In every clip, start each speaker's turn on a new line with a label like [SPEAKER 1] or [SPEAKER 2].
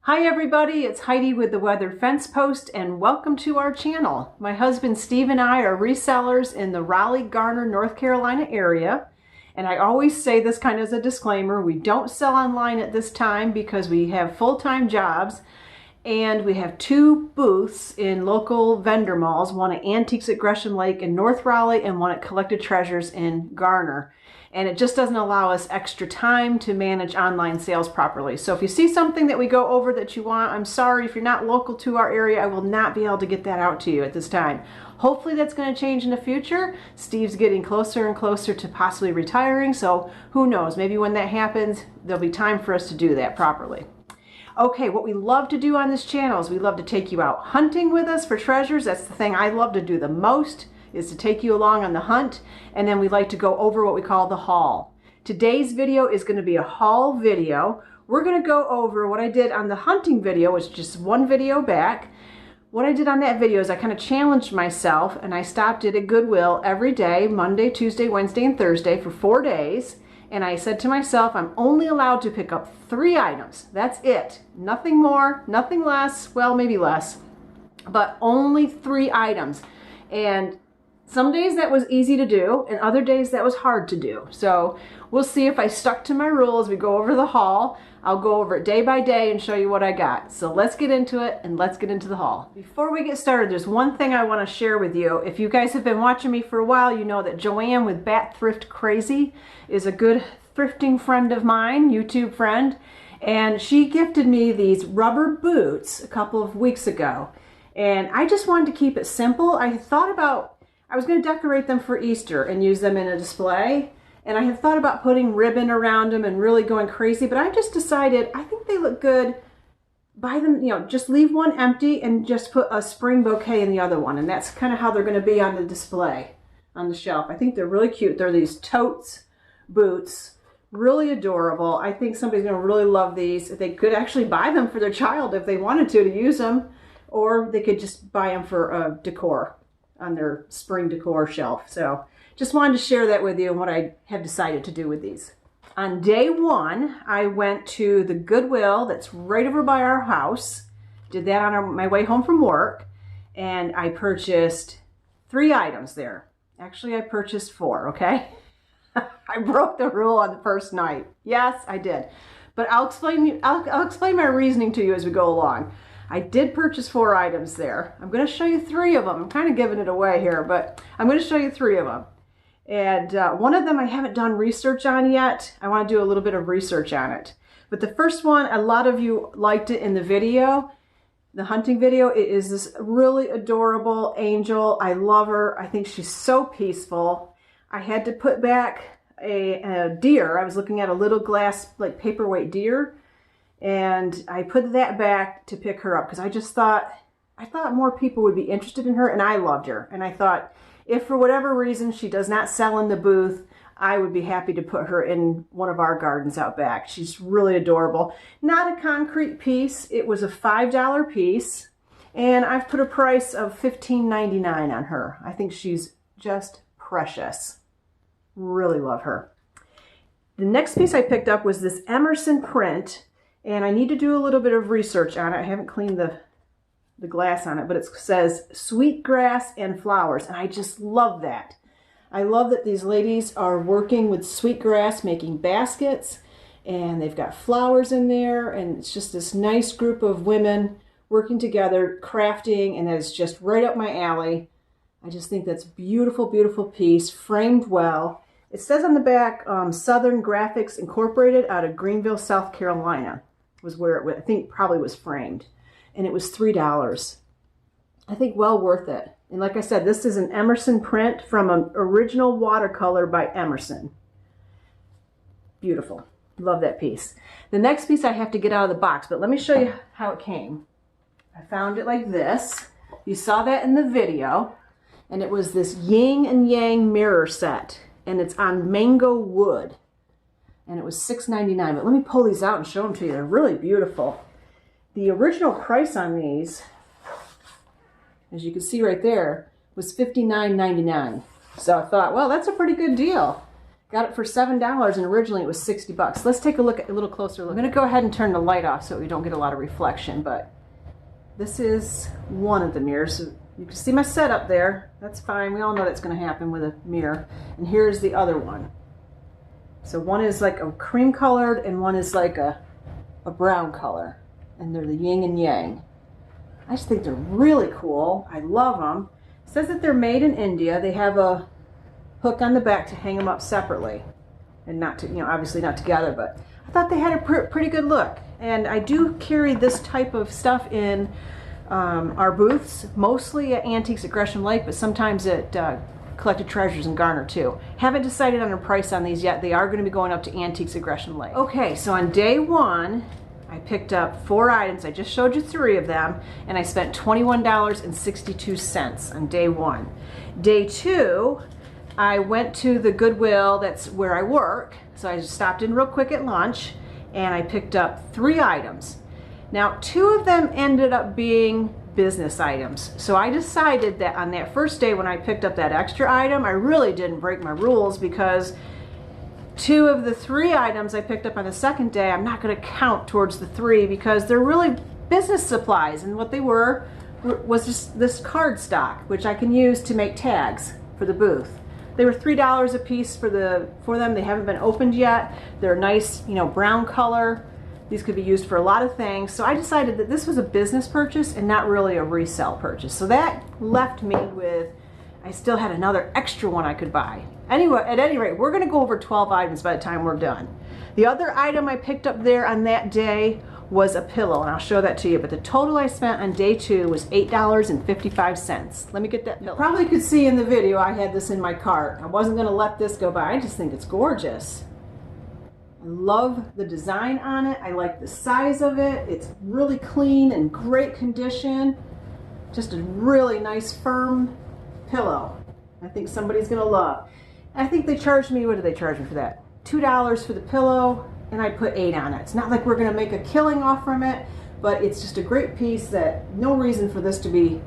[SPEAKER 1] Hi everybody, it's Heidi with the Weathered Fence Post and welcome to our channel. My husband Steve and I are resellers in the Raleigh, Garner, North Carolina area. And I always say this kind of as a disclaimer, we don't sell online at this time because we have full-time jobs and we have two booths in local vendor malls, one at Antiques at Gresham Lake in North Raleigh and one at Collected Treasures in Garner. And it just doesn't allow us extra time to manage online sales properly. So if you see something that we go over that you want, I'm sorry, if you're not local to our area, I will not be able to get that out to you at this time. Hopefully that's going to change in the future. Steve's getting closer and closer to possibly retiring, so who knows, maybe when that happens, there'll be time for us to do that properly. Okay, what we love to do on this channel is we love to take you out hunting with us for treasures. That's the thing I love to do the most, is to take you along on the hunt, and then we like to go over what we call the haul. Today's video is going to be a haul video. We're going to go over what I did on the hunting video, which is just one video back. What I did on that video is I kind of challenged myself and I stopped it at Goodwill every day, Monday, Tuesday, Wednesday, and Thursday for 4 days. And I said to myself, I'm only allowed to pick up 3 items. That's it. Nothing more, nothing less, well, maybe less, but only 3 items. And some days that was easy to do, and other days that was hard to do. So we'll see if I stuck to my rules. We go over the haul. I'll go over it day by day and show you what I got. So let's get into it and let's get into the haul. Before we get started, there's one thing I want to share with you. If you guys have been watching me for a while, you know that Joanne with Bat Thrift Crazy is a good thrifting friend of mine, YouTube friend. And she gifted me these rubber boots a couple of weeks ago. And I just wanted to keep it simple. I was going to decorate them for Easter and use them in a display. And I had thought about putting ribbon around them and really going crazy, but I just decided I think they look good. Buy them, just leave one empty and just put a spring bouquet in the other one. And that's kind of how they're going to be on the display on the shelf. I think they're really cute. They're these totes boots, really adorable. I think somebody's going to really love these. They could actually buy them for their child if they wanted to use them, or they could just buy them for decor on their spring decor shelf. So just wanted to share that with you and what I have decided to do with these. On day 1, I went to the Goodwill that's right over by our house. Did that on my way home from work, and I purchased 3 items there. Actually, I purchased 4, okay? I broke the rule on the first night. Yes, I did. But I'll explain my reasoning to you as we go along. I did purchase 4 items there. I'm going to show you 3 of them. I'm kind of giving it away here, but I'm going to show you 3 of them. And one of them I haven't done research on yet. I want to do a little bit of research on it. But the first one, a lot of you liked it in the video, the hunting video. It is this really adorable angel. I love her. I think she's so peaceful. I had to put back a deer. I was looking at a little glass, like paperweight deer. And I put that back to pick her up because I thought more people would be interested in her, and I loved her. And I thought if for whatever reason she does not sell in the booth, I would be happy to put her in one of our gardens out back. She's really adorable. Not a concrete piece. It was a $5 piece, and I've put a price of $15.99 on her. I think she's just precious. Really love her. The next piece I picked up was this Emerson print. And I need to do a little bit of research on it. I haven't cleaned the glass on it, but it says sweet grass and flowers. And I just love that. I love that these ladies are working with sweet grass, making baskets, and they've got flowers in there. And it's just this nice group of women working together, crafting, and that is just right up my alley. I just think that's beautiful, beautiful piece, framed well. It says on the back, Southern Graphics Incorporated out of Greenville, South Carolina. Was where it, I think, probably was framed, and it was $3. I think well worth it. And like I said, this is an Emerson print from an original watercolor by Emerson. Beautiful. Love that piece. The next piece I have to get out of the box, but let me show you how it came. I found it like this. You saw that in the video, and it was this yin and yang mirror set, and it's on mango wood. And it was $6.99, but let me pull these out and show them to you. They're really beautiful. The original price on these, as you can see right there, was $59.99. So I thought, well, that's a pretty good deal. Got it for $7 and originally it was 60 bucks. Let's take a look at a little closer look. I'm going to go ahead and turn the light off so we don't get a lot of reflection, but this is one of the mirrors. You can see my setup there. That's fine. We all know that's going to happen with a mirror. And here's the other one. So one is like a cream colored and one is like a brown color. And they're the yin and yang. I just think they're really cool. I love them. It says that they're made in India. They have a hook on the back to hang them up separately. And not to, obviously not together, but I thought they had a pretty good look. And I do carry this type of stuff in our booths, mostly at Antiques at Gresham Lake, but sometimes at Collected Treasures in Garner too. Haven't decided on a price on these yet. They are going to be going up to Antiques at Gresham Lake. Okay, so on day one, I picked up 4 items. I just showed you 3 of them, and I spent $21.62 on day one. Day 2, I went to the Goodwill, that's where I work, so I just stopped in real quick at lunch, and I picked up 3 items. Now, 2 of them ended up being business items. So I decided that on that first day when I picked up that extra item, I really didn't break my rules, because 2 of the 3 items I picked up on the second day, I'm not going to count towards the 3 because they're really business supplies, and what they were was just this card stock, which I can use to make tags for the booth. They were $3 a piece for them. They haven't been opened yet. They're a nice, brown color. These could be used for a lot of things. So I decided that this was a business purchase and not really a resale purchase. So that left me with, I still had another extra one I could buy. Anyway, at any rate, we're going to go over 12 items by the time we're done. The other item I picked up there on that day was a pillow, and I'll show that to you. But the total I spent on day 2 was $8.55. Let me get that pillow. You probably could see in the video I had this in my cart. I wasn't going to let this go by. I just think it's gorgeous. I love the design on it. I like the size of it. It's really clean and great condition. Just a really nice firm pillow. I think somebody's going to love. I think they charged me, what did they charge me for that? $2 for the pillow, and I put 8 on it. It's not like we're going to make a killing off from it, but it's just a great piece that no reason for this to be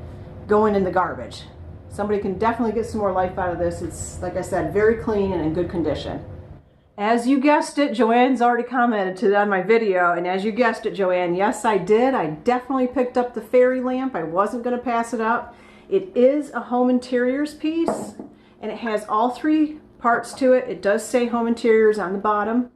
[SPEAKER 1] going in the garbage. Somebody can definitely get some more life out of this. It's, like I said, very clean and in good condition. As you guessed it, Joanne's already commented on my video, and as you guessed it, Joanne, yes, I did. I definitely picked up the fairy lamp. I wasn't going to pass it up. It is a home interiors piece, and it has all 3 parts to it. It does say home interiors on the bottom.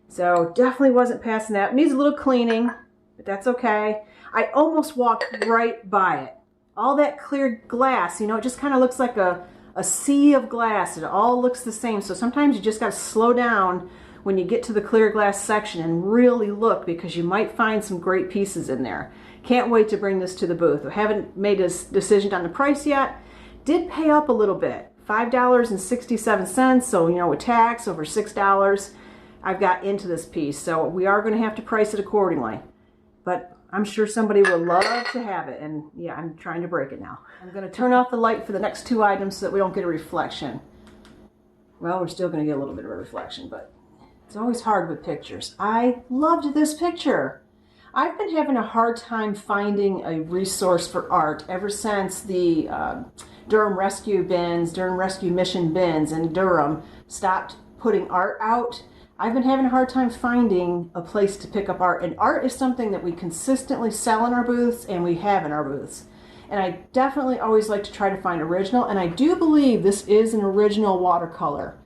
[SPEAKER 1] So definitely wasn't passing that. It needs a little cleaning, but that's okay. I almost walked right by it. All that clear glass, it just kind of looks like a sea of glass. It all looks the same. So sometimes you just got to slow down when you get to the clear glass section and really look, because you might find some great pieces in there. Can't wait to bring this to the booth. I haven't made a decision on the price yet. Did pay up a little bit, $5.67. So, with tax, over $6. I've got into this piece. So we are going to have to price it accordingly. But I'm sure somebody will love to have it, and yeah, I'm trying to break it now. I'm going to turn off the light for the next 2 items so that we don't get a reflection. Well, we're still going to get a little bit of a reflection, but it's always hard with pictures. I loved this picture. I've been having a hard time finding a resource for art ever since the Durham Rescue Bins, Durham Rescue Mission Bins in Durham stopped putting art out. I've been having a hard time finding a place to pick up art, and art is something that we consistently sell in our booths and we have in our booths. And I definitely always like to try to find original, and I do believe this is an original watercolor.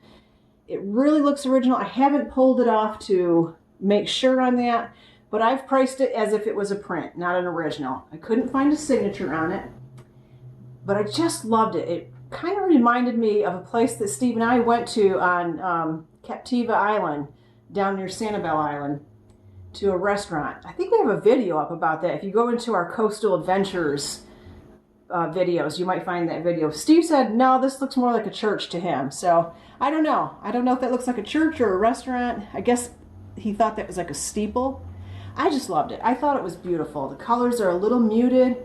[SPEAKER 1] It really looks original. I haven't pulled it off to make sure on that, but I've priced it as if it was a print, not an original. I couldn't find a signature on it, but I just loved it. It kind of reminded me of a place that Steve and I went to on Captiva Island, down near Sanibel Island, to a restaurant. I think we have a video up about that. If you go into our Coastal Adventures videos, you might find that video. Steve said, no, this looks more like a church to him. So I don't know. I don't know if that looks like a church or a restaurant. I guess he thought that was like a steeple. I just loved it. I thought it was beautiful. The colors are a little muted,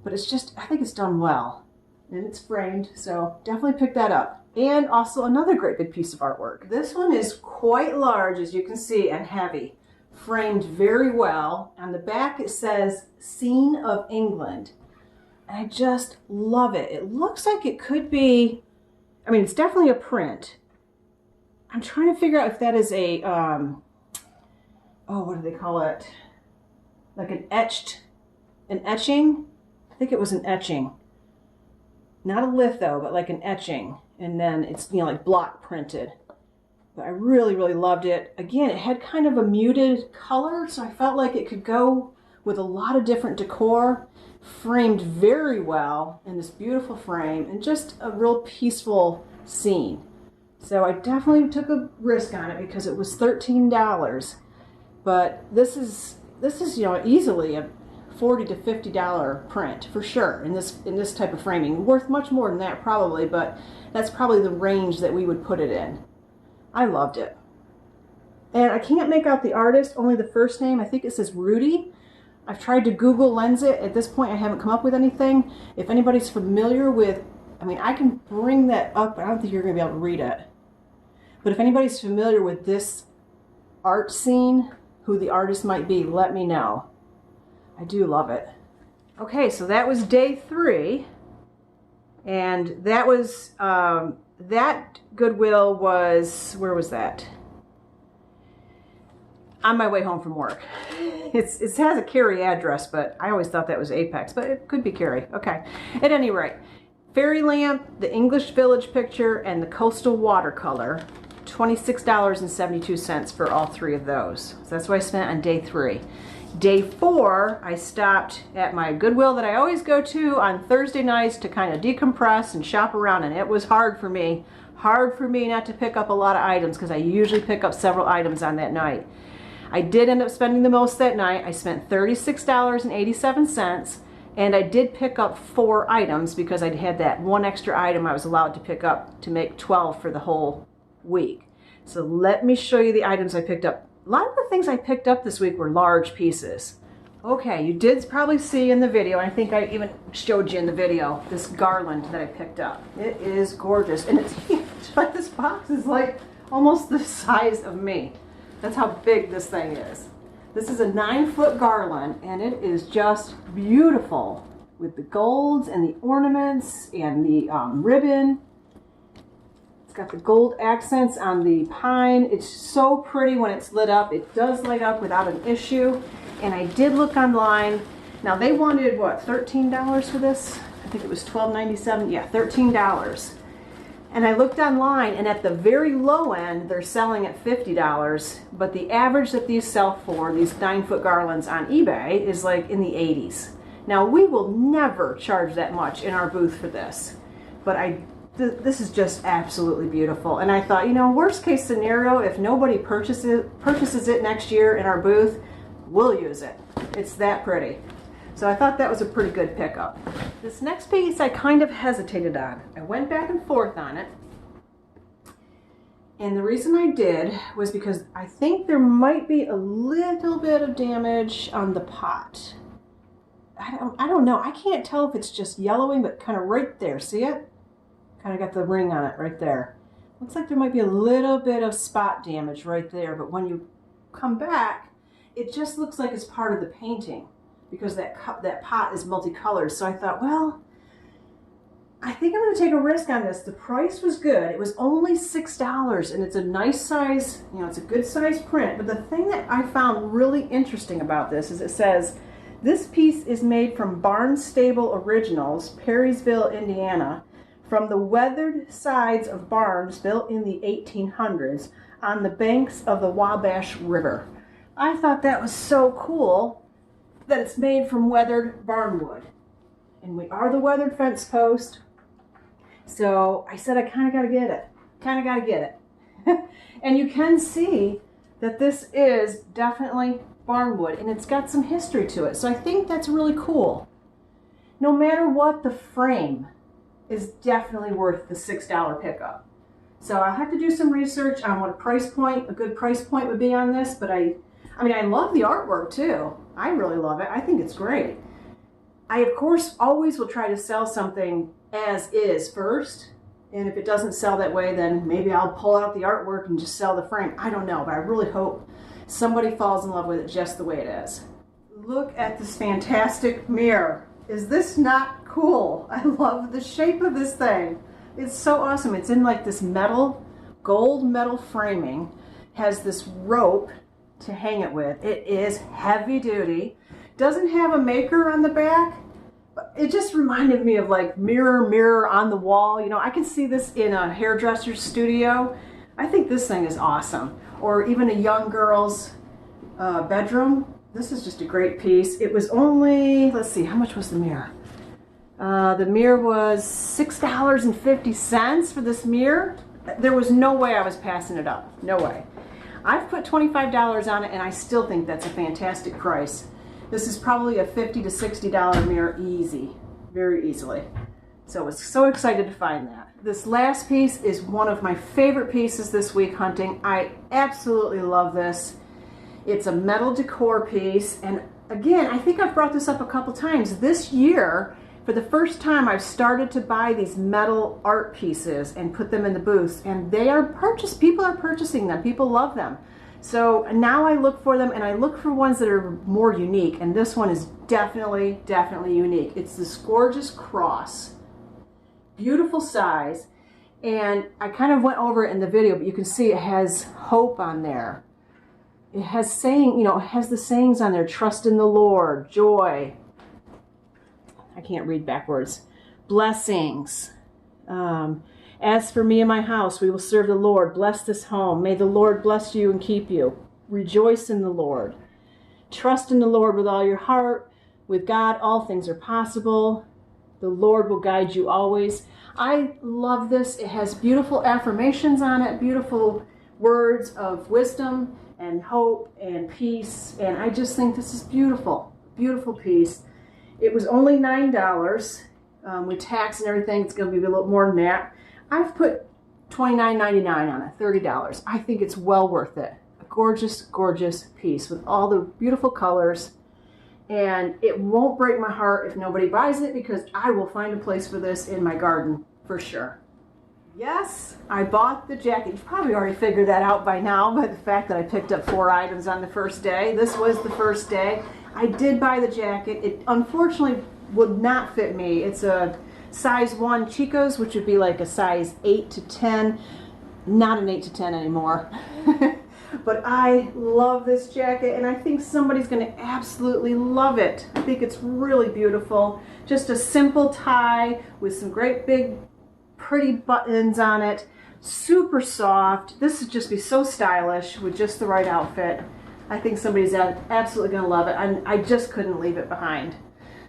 [SPEAKER 1] but it's just, I think it's done well. And it's framed, so definitely pick that up. And also another great big piece of artwork. This one is quite large, as you can see, and heavy. Framed very well. On the back it says, Scene of England. And I just love it. It looks like it could be, I mean, it's definitely a print. I'm trying to figure out if that is a, oh, what do they call it? Like an etching? I think it was an etching. Not a litho, but like an etching. And then it's, you know, like block printed. But I really, really loved it. Again, it had kind of a muted color, so I felt like it could go with a lot of different decor, framed very well in this beautiful frame, and just a real peaceful scene. So I definitely took a risk on it because it was $13. But this is you know, easily a $40 to $50 print for sure in this type of framing. Worth much more than that probably, but that's probably the range that we would put it in. I loved it. And I can't make out the artist, only the first name. I think it says Rudy. I've tried to Google Lens it. At this point I haven't come up with anything. If anybody's familiar with, I mean, I can bring that up, but I don't think you're going to be able to read it. But if anybody's familiar with this art scene, who the artist might be, let me know. I do love it. Okay, so that was day 3. And that was, that Goodwill was, where was that? On my way home from work. It has a Cary address, but I always thought that was Apex, but it could be Cary. Okay. At any rate, Fairy Lamp, the English Village picture, and the Coastal Watercolor, $26.72 for all 3 of those. So that's what I spent on day 3. Day 4, I stopped at my Goodwill that I always go to on Thursday nights to kind of decompress and shop around, and it was hard for me not to pick up a lot of items because I usually pick up several items on that night. I did end up spending the most that night. I spent $36.87, and I did pick up 4 items because I had that one extra item I was allowed to pick up to make 12 for the whole week. So let me show you the items I picked up. A lot of the things I picked up this week were large pieces. Okay, you did probably see in the video, and I think I even showed you in the video, this garland that I picked up. It is gorgeous, and it's huge. Like, this box is like almost the size of me. That's how big this thing is. This is a 9-foot garland, and it is just beautiful with the golds and the ornaments and the ribbon. It's got the gold accents on the pine. It's so pretty when it's lit up. It does light up without an issue. And I did look online. Now they wanted, what, $13 for this? I think it was $12.97. Yeah, $13. And I looked online, and at the very low end, they're selling at $50. But the average that these sell for, these 9-foot garlands on eBay, is like in the 80s. Now we will never charge that much in our booth for this. But this is just absolutely beautiful. And I thought, you know, worst case scenario, if nobody purchases it next year in our booth, we'll use it. It's that pretty. So I thought that was a pretty good pickup. This next piece I kind of hesitated on. I went back and forth on it. And the reason I did was because I think there might be a little bit of damage on the pot. I don't know. I can't tell if it's just yellowing, but kind of right there. See it? Kind of got the ring on it right there. Looks like there might be a little bit of spot damage right there, but when you come back, it just looks like it's part of the painting because that pot is multicolored. So I thought, well, I think I'm going to take a risk on this. The price was good. It was only $6, and it's a nice size, you know, it's a good size print. But the thing that I found really interesting about this is it says, this piece is made from Barnstable Originals, Perrysville, Indiana, from the weathered sides of barns built in the 1800s on the banks of the Wabash River. I thought that was so cool that it's made from weathered barnwood. And we are the weathered fence post. So I said, I kind of got to get it. And you can see that this is definitely barnwood, and it's got some history to it. So I think that's really cool. No matter what, the frame is definitely worth the $6 pickup. So I'll have to do some research on what a good price point would be on this, but I mean, I love the artwork too. I really love it. I think it's great. I, of course, always will try to sell something as is first, and if it doesn't sell that way, then maybe I'll pull out the artwork and just sell the frame. I don't know, but I really hope somebody falls in love with it just the way it is. Look at this fantastic mirror. Is this not cool? I love the shape of this thing. It's so awesome. It's in like this metal gold metal framing, has this rope to hang it with. It is heavy duty. Doesn't have a maker on the back. It just reminded me of like mirror on the wall. You know, I can see this in a hairdresser's studio. I think this thing is awesome. Or even a young girl's bedroom. This is just a great piece. It was only, let's see, how much was the mirror? The mirror was $6.50 for this mirror. There was no way I was passing it up. No way. I've put $25 on it, and I still think that's a fantastic price. This is probably a $50 to $60 mirror easy, very easily. So I was so excited to find that. This last piece is one of my favorite pieces this week hunting. I absolutely love this. It's a metal decor piece, and again, I think I've brought this up a couple times. This year, for the first time, I've started to buy these metal art pieces and put them in the booths, and they are purchased. People are purchasing them. People love them. So now I look for them, and I look for ones that are more unique, and this one is definitely unique. It's this gorgeous cross, beautiful size, and I kind of went over it in the video, but you can see it has hope on there. It has saying, you know, it has the sayings on there: trust in the Lord, joy. I can't read backwards. Blessings. As for me and my house, we will serve the Lord. Bless this home. May the Lord bless you and keep you. Rejoice in the Lord. Trust in the Lord with all your heart. With God, all things are possible. The Lord will guide you always. I love this. It has beautiful affirmations on it, beautiful words of wisdom and hope and peace. And I just think this is beautiful. Beautiful piece. It was only $9. With tax and everything, it's going to be a little more than that. I've put $29.99 on it, $30. I think it's well worth it. A gorgeous, gorgeous piece with all the beautiful colors. And it won't break my heart if nobody buys it, because I will find a place for this in my garden for sure. Yes, I bought the jacket. You've probably already figured that out by now by the fact that I picked up 4 items on the first day. This was the first day. I did buy the jacket. It unfortunately would not fit me. It's a size 1 Chico's, which would be like a size 8 to 10. Not an 8 to 10 anymore. But I love this jacket, and I think somebody's going to absolutely love it. I think it's really beautiful. Just a simple tie with some great big pretty buttons on it. Super soft. This would just be so stylish with just the right outfit. I think somebody's absolutely going to love it. I just couldn't leave it behind.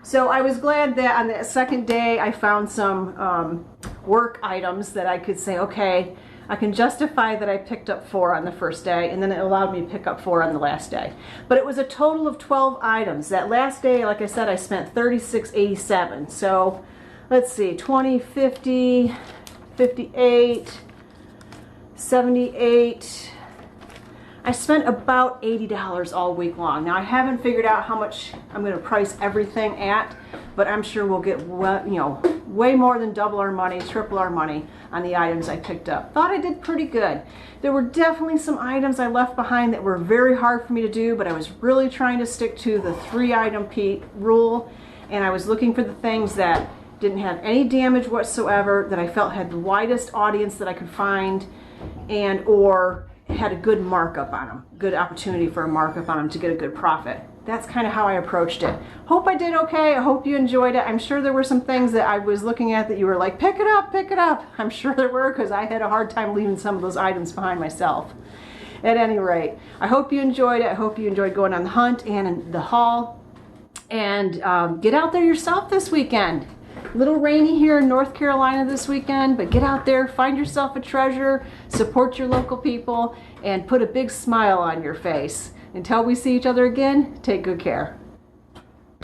[SPEAKER 1] So I was glad that on the second day I found some work items that I could say, okay, I can justify that I picked up 4 on the first day, and then it allowed me to pick up 4 on the last day. But it was a total of 12 items. That last day, like I said, I spent $36.87. So let's see, 20, 50, 58, 78. I spent about $80 all week long. Now I haven't figured out how much I'm going to price everything at, but I'm sure we'll get, way more than double our money, triple our money on the items I picked up. Thought I did pretty good. There were definitely some items I left behind that were very hard for me to do, but I was really trying to stick to the 3-item rule, and I was looking for the things that didn't have any damage whatsoever, that I felt had the widest audience that I could find, and or had a good markup on them, good opportunity for a markup on them to get a good profit. That's kind of how I approached it. Hope I did okay. I hope you enjoyed it. I'm sure there were some things that I was looking at that you were like, pick it up, pick it up. I'm sure there were, because I had a hard time leaving some of those items behind myself. At any rate, I hope you enjoyed it. I hope you enjoyed going on the hunt and in the haul. And get out there yourself this weekend. A little rainy here in North Carolina this weekend, but get out there, find yourself a treasure, support your local people, and put a big smile on your face. Until we see each other again, take good care.